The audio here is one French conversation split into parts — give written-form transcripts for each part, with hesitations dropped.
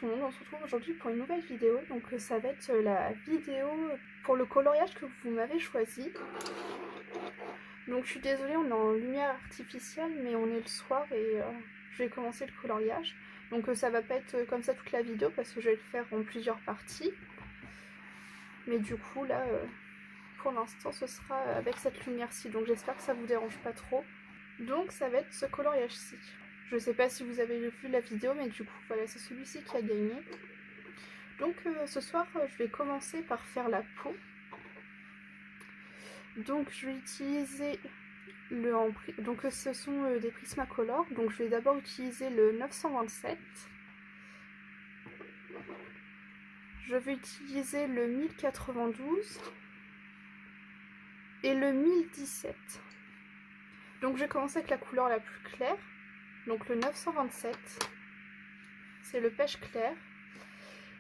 tout le monde, on se retrouve aujourd'hui pour une nouvelle vidéo. Donc ça va être la vidéo pour le coloriage que vous m'avez choisi. Donc je suis désolée, on est en lumière artificielle, mais on est le soir et je vais commencer le coloriage. Donc ça va pas être comme ça toute la vidéo parce que je vais le faire en plusieurs parties. Mais du coup là, pour l'instant ce sera avec cette lumière-ci. Donc j'espère que ça vous dérange pas trop. Donc ça va être ce coloriage-ci. Je sais pas si vous avez vu la vidéo, mais du coup voilà, c'est celui-ci qui a gagné. Donc ce soir je vais commencer par faire la peau. Donc je vais utiliser donc ce sont des Prismacolor. Donc je vais d'abord utiliser le 927. Je vais utiliser le 1092 et le 1017. Donc je vais commencer avec la couleur la plus claire. Donc le 927, c'est le pêche clair.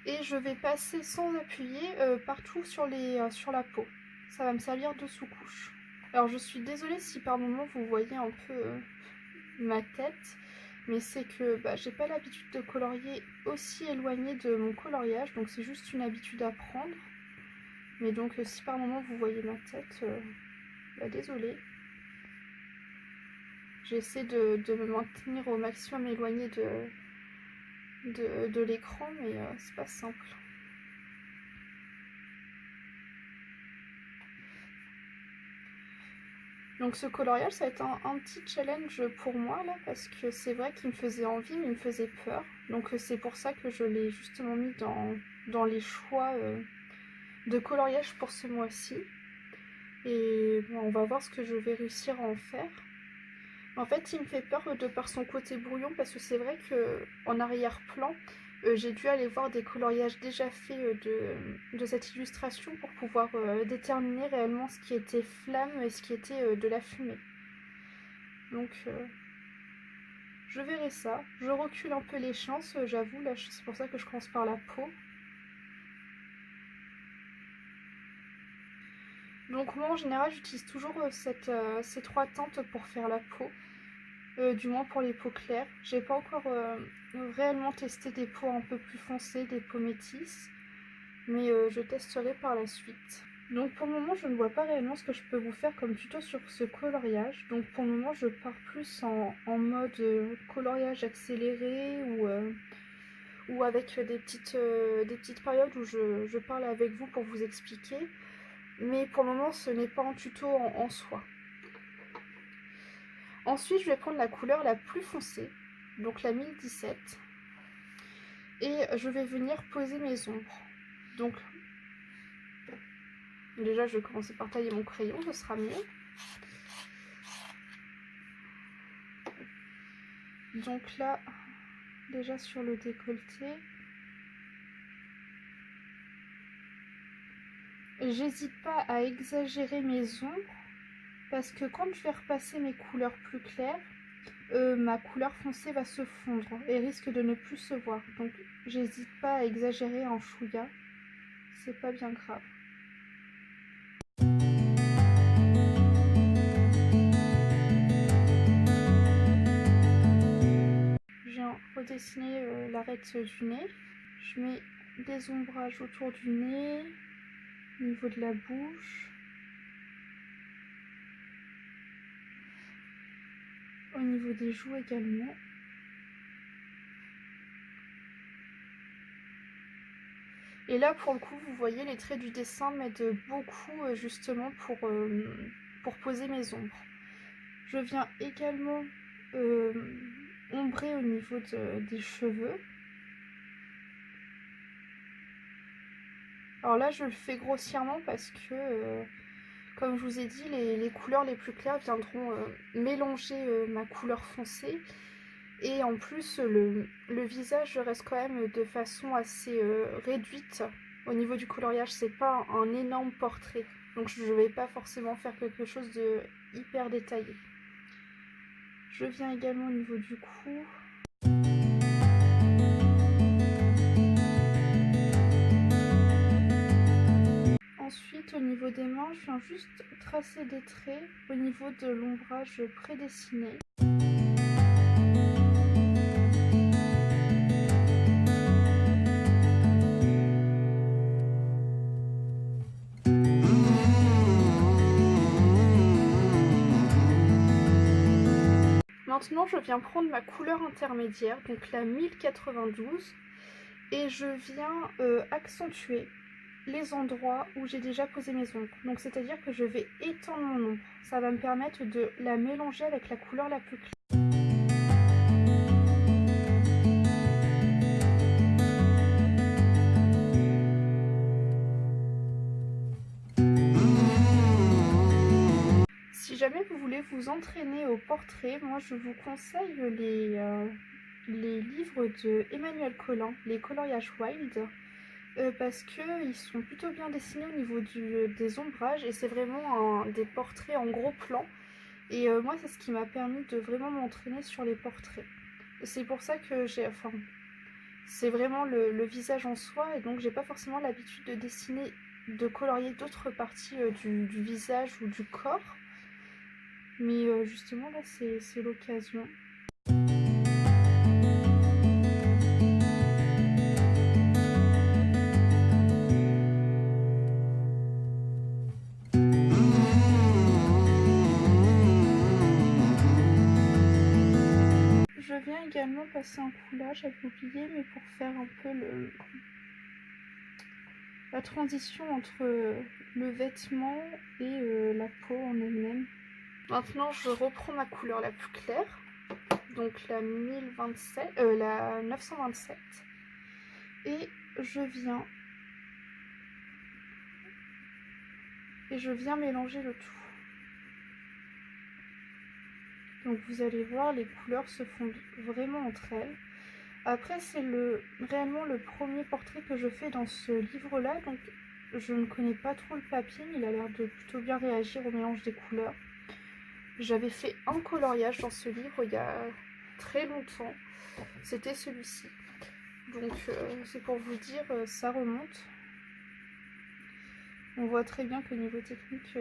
Et je vais passer sans appuyer partout sur la peau. Ça va me servir de sous-couche. Alors je suis désolée si par moment vous voyez un peu ma tête, mais c'est que j'ai pas l'habitude de colorier aussi éloigné de mon coloriage, donc c'est juste une habitude à prendre. Mais donc si par moment vous voyez ma tête, désolée. J'essaie de me maintenir au maximum éloigné de l'écran, mais c'est pas simple. Donc ce coloriage, ça va être un petit challenge pour moi là, parce que c'est vrai qu'il me faisait envie, mais il me faisait peur. Donc c'est pour ça que je l'ai justement mis dans les choix de coloriage pour ce mois-ci. Et bon, on va voir ce que je vais réussir à en faire. En fait, il me fait peur de par son côté brouillon, parce que c'est vrai qu'en arrière-plan, j'ai dû aller voir des coloriages déjà faits de cette illustration pour pouvoir déterminer réellement ce qui était flamme et ce qui était de la fumée. Donc je verrai ça. Je recule un peu les chances, j'avoue, là c'est pour ça que je commence par la peau. Donc moi en général j'utilise toujours ces trois teintes pour faire la peau. Du moins pour les peaux claires. J'ai pas encore réellement testé des peaux un peu plus foncées, des peaux métisses, mais je testerai par la suite. Donc pour le moment je ne vois pas réellement ce que je peux vous faire comme tuto sur ce coloriage. Donc pour le moment je pars plus en mode coloriage accéléré ou avec des petites périodes où je parle avec vous pour vous expliquer. Mais pour le moment ce n'est pas un tuto en soi. Ensuite, je vais prendre la couleur la plus foncée, donc la 1017, et je vais venir poser mes ombres. Donc, déjà, je vais commencer par tailler mon crayon, ce sera mieux. Donc là, déjà sur le décolleté, j'hésite pas à exagérer mes ombres, parce que quand je vais repasser mes couleurs plus claires, ma couleur foncée va se fondre et risque de ne plus se voir. Donc j'hésite pas à exagérer en chouïa, c'est pas bien grave. Je viens redessiner l'arête du nez. Je mets des ombrages autour du nez, au niveau de la bouche, au niveau des joues également. Et là, pour le coup, vous voyez, les traits du dessin m'aident beaucoup justement pour poser mes ombres. Je viens également ombrer au niveau des cheveux. Alors là, je le fais grossièrement parce que, comme je vous ai dit, les couleurs les plus claires viendront mélanger ma couleur foncée. Et en plus, le visage reste quand même de façon assez réduite au niveau du coloriage. C'est pas un énorme portrait. Donc je ne vais pas forcément faire quelque chose de hyper détaillé. Je viens également au niveau du cou. Ensuite, au niveau des mains, je viens juste tracer des traits au niveau de l'ombrage prédessiné. Maintenant, je viens prendre ma couleur intermédiaire, donc la 1092, et je viens accentuer les endroits où j'ai déjà posé mes ombres. Donc c'est-à-dire que je vais étendre mon ombre. Ça va me permettre de la mélanger avec la couleur la plus claire. Si jamais vous voulez vous entraîner au portrait, moi je vous conseille les livres de Emmanuel Collin, les coloriages wild, parce qu'ils sont plutôt bien dessinés au niveau des ombrages et c'est vraiment des portraits en gros plan. Et moi c'est ce qui m'a permis de vraiment m'entraîner sur les portraits. C'est pour ça que c'est vraiment le visage en soi et donc j'ai pas forcément l'habitude de dessiner, de colorier d'autres parties du visage ou du corps. Mais justement là c'est l'occasion. Je viens également passer un coulage, j'avais oublié, mais pour faire un peu la transition entre le vêtement et la peau en elle-même. Maintenant, je reprends ma couleur la plus claire, donc la 927, et je viens mélanger le tout. Donc vous allez voir, les couleurs se fondent vraiment entre elles. Après, c'est réellement le premier portrait que je fais dans ce livre-là, donc je ne connais pas trop le papier, mais il a l'air de plutôt bien réagir au mélange des couleurs. J'avais fait un coloriage dans ce livre il y a très longtemps, c'était celui-ci. Donc c'est pour vous dire, ça remonte. On voit très bien que niveau technique,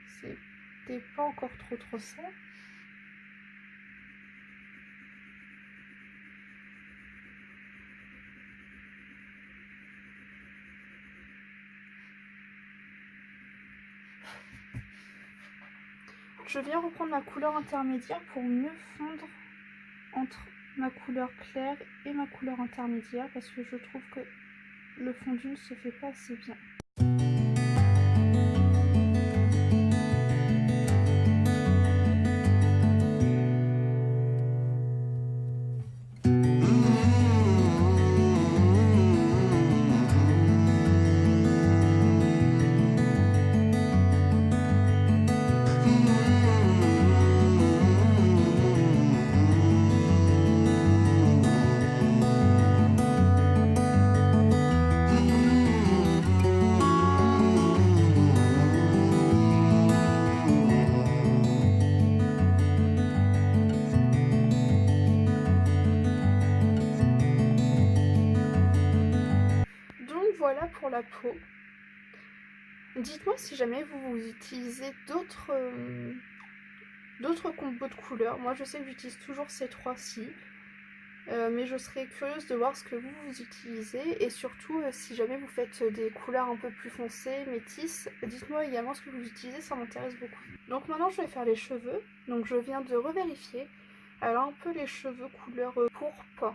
c'était pas encore trop ça. Je viens reprendre ma couleur intermédiaire pour mieux fondre entre ma couleur claire et ma couleur intermédiaire parce que je trouve que le fondu ne se fait pas assez bien. Voilà pour la peau. Dites-moi si jamais vous utilisez d'autres combos de couleurs. Moi je sais que j'utilise toujours ces trois-ci, mais je serais curieuse de voir ce que vous utilisez et surtout si jamais vous faites des couleurs un peu plus foncées, métisses, dites-moi également ce que vous utilisez, ça m'intéresse beaucoup. Donc maintenant je vais faire les cheveux, donc je viens de revérifier. Alors un peu les cheveux couleur pourpre,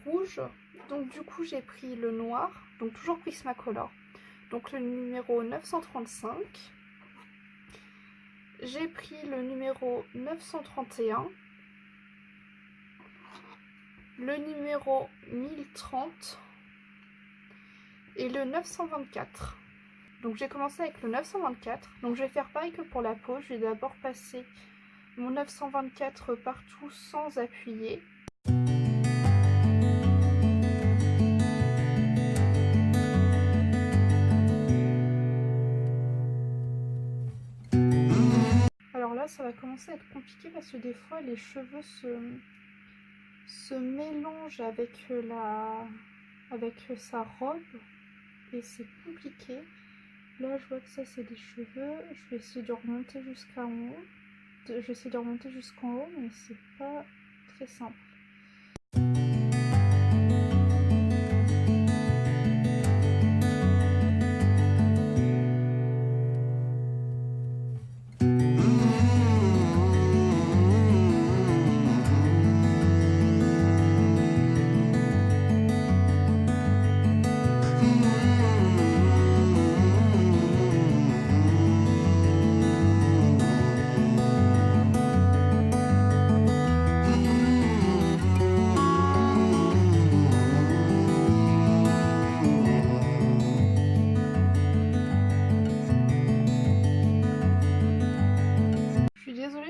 rouge, donc du coup j'ai pris le noir, donc toujours Prismacolor, donc le numéro 935, j'ai pris le numéro 931, le numéro 1030 et le 924. Donc j'ai commencé avec le 924, donc je vais faire pareil que pour la peau, je vais d'abord passer mon 924 partout sans appuyer. Alors là, ça va commencer à être compliqué parce que des fois les cheveux se mélangent avec sa robe et c'est compliqué. Là, je vois que ça c'est des cheveux. Je vais essayer de remonter jusqu'en haut. Mais c'est pas très simple.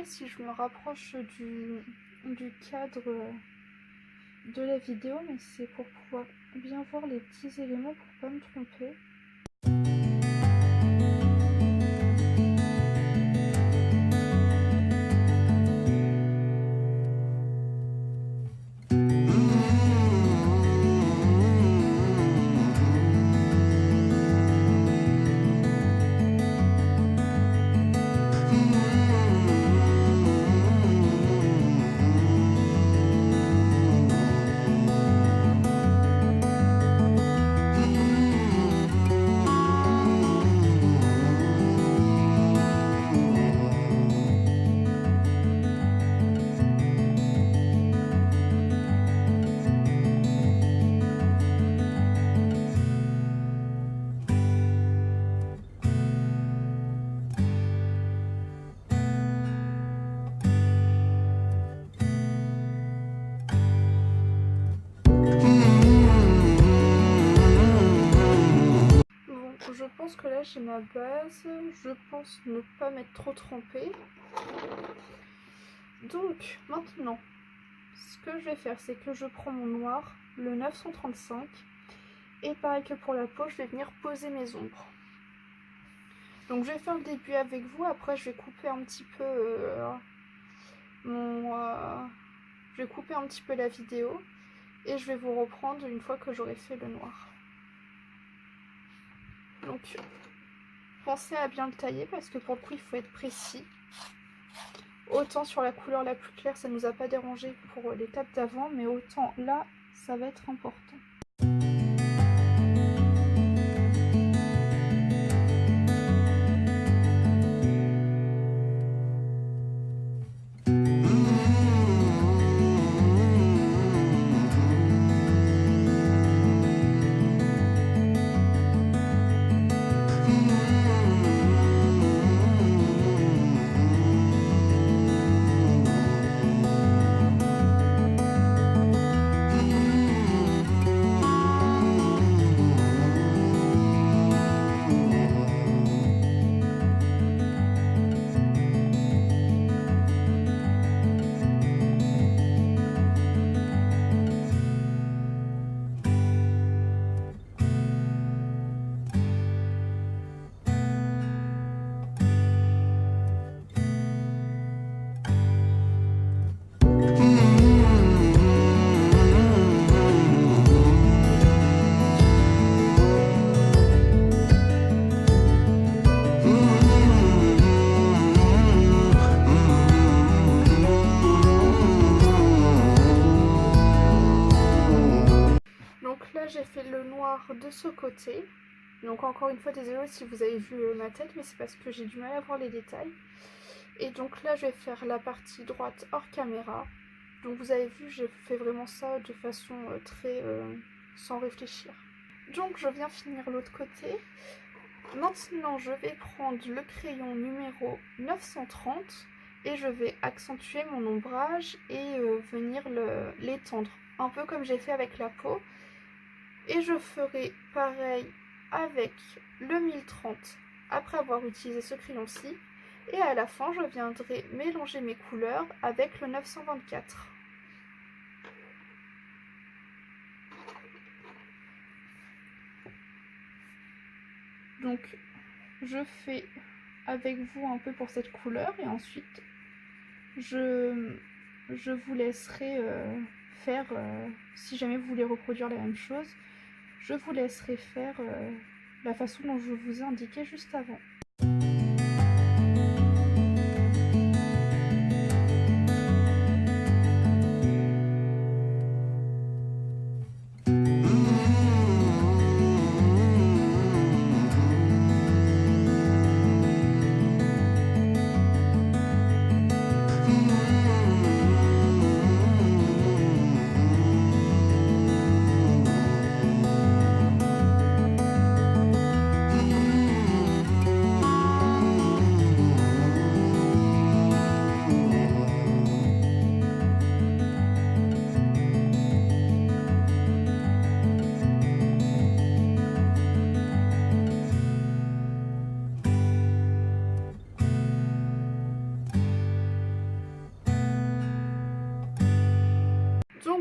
si je me rapproche du cadre de la vidéo, mais c'est pour pouvoir bien voir les petits éléments pour pas me tromper. Je pense que là j'ai ma base, je pense ne pas m'être trop trompée. Donc maintenant, ce que je vais faire, c'est que je prends mon noir, le 935, et pareil que pour la peau, je vais venir poser mes ombres. Donc je vais faire le début avec vous, après je vais couper un petit peu je vais couper un petit peu la vidéo, et je vais vous reprendre une fois que j'aurai fait le noir. Donc, pensez à bien le tailler parce que pour le coup, il faut être précis. Autant sur la couleur la plus claire, ça ne nous a pas dérangé pour l'étape d'avant, mais autant là, ça va être important. J'ai fait le noir de ce côté, donc encore une fois désolée si vous avez vu ma tête, mais c'est parce que j'ai du mal à voir les détails. Et donc là je vais faire la partie droite hors caméra, donc vous avez vu j'ai fait vraiment ça de façon très sans réfléchir. Donc je viens finir l'autre côté. Maintenant je vais prendre le crayon numéro 930 et je vais accentuer mon ombrage et venir l'étendre, un peu comme j'ai fait avec la peau. Et je ferai pareil avec le 1030 après avoir utilisé ce crayon-ci. Et à la fin, je viendrai mélanger mes couleurs avec le 924. Donc, je fais avec vous un peu pour cette couleur et ensuite, je vous laisserai faire, si jamais vous voulez reproduire la même chose, je vous laisserai faire la façon dont je vous ai indiqué juste avant.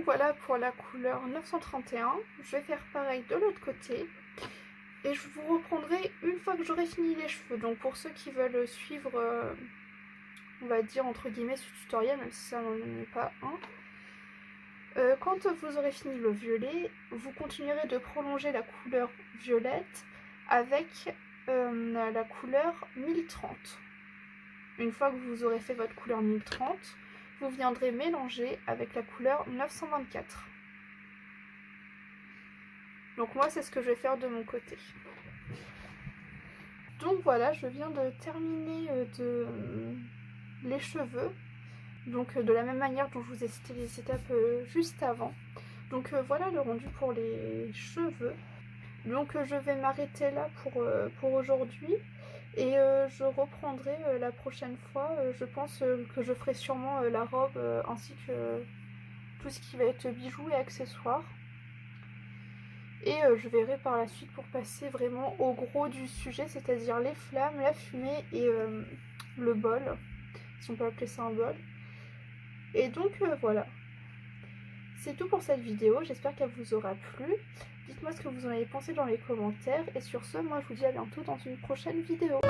Donc voilà pour la couleur 931. Je vais faire pareil de l'autre côté. Et je vous reprendrai une fois que j'aurai fini les cheveux. Donc pour ceux qui veulent suivre, on va dire entre guillemets, ce tutoriel, même si ça n'en est pas un. Quand vous aurez fini le violet, vous continuerez de prolonger la couleur violette avec la couleur 1030. Une fois que vous aurez fait votre couleur 1030, vous viendrez mélanger avec la couleur 924. Donc moi c'est ce que je vais faire de mon côté. Donc voilà, je viens de terminer les cheveux. Donc de la même manière dont je vous ai cité les étapes juste avant. Donc voilà le rendu pour les cheveux. Donc je vais m'arrêter là pour aujourd'hui. Et je reprendrai la prochaine fois. Je pense que je ferai sûrement la robe ainsi que tout ce qui va être bijoux et accessoires. Et je verrai par la suite pour passer vraiment au gros du sujet, c'est-à-dire les flammes, la fumée et le bol, si on peut appeler ça un bol. Et donc voilà, c'est tout pour cette vidéo, j'espère qu'elle vous aura plu. Dites-moi ce que vous en avez pensé dans les commentaires. Et sur ce, moi je vous dis à bientôt dans une prochaine vidéo.